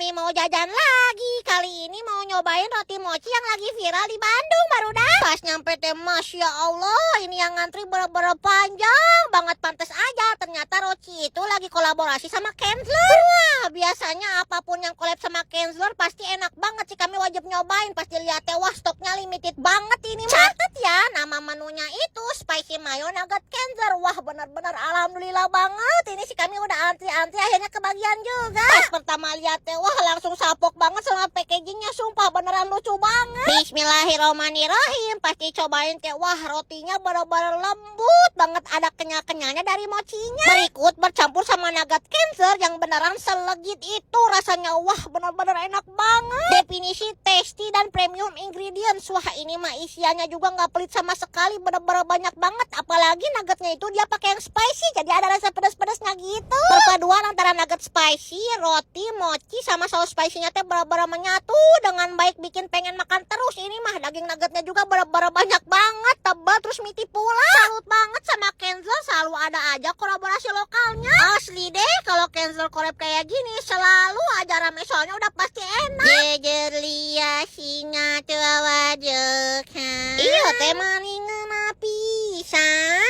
Kami mau jajan lagi. Kali ini mau nyobain roti mochi yang lagi viral di Bandung baru dah. Pas nyampe teh, Masya Allah, ini yang ngantri bener-bener panjang banget. Pantes aja ternyata Roci itu lagi kolaborasi sama Kenzler. Wah, biasanya apapun yang collab sama Kenzler pasti enak banget sih. Kami wajib nyobain. Pas dilihat teh, wah, stoknya limited banget ini. Catat ya, nama menunya itu Spicy Mayo Nugget Kenzler. Wah, benar-benar alhamdulillah banget. Ini sih kami udah antri-antri, akhirnya kebagian juga. Pas pertama lihat teh, wah, langsung sapok banget sama packagingnya. Sumpah beneran lucu banget. Bismillahirrahmanirrahim. Pasti cobain teh, wah, rotinya bener-bener lembut banget. Ada kenyal-kenyalnya dari mochinya. Berikut bercampur sama nugget Kenzler yang beneran selegit itu rasanya. Wah, bener-bener enak banget. Definisi tasty dan premium ingredients. Wah, ini mah isiannya juga nggak pelit sama sekali. Bener-bener banyak banget. Apalagi nuggetnya itu dia pakai yang spicy, jadi ada rasa pedas-pedasnya gitu. Perpaduan antara nugget spicy, roti, mochi sama saus spicy-nya teh bener-bener menyatu dengan baik, bikin pengen makan terus. Ini mah daging nuggetnya juga bener-bener banyak banget, tebal terus meaty pula. Salut banget sama Kenzler, selalu ada aja kolaborasi lokalnya. Asli deh, kalau Kenzler collab kayak gini selalu aja rame, soalnya udah pasti enak. Jejerlia singa tua wajokan. Iya teh malingan pisan.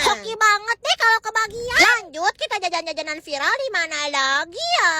Hoki banget deh kalau kebagian. Lanjut kita jajan-jajanan viral di mana lagi ya?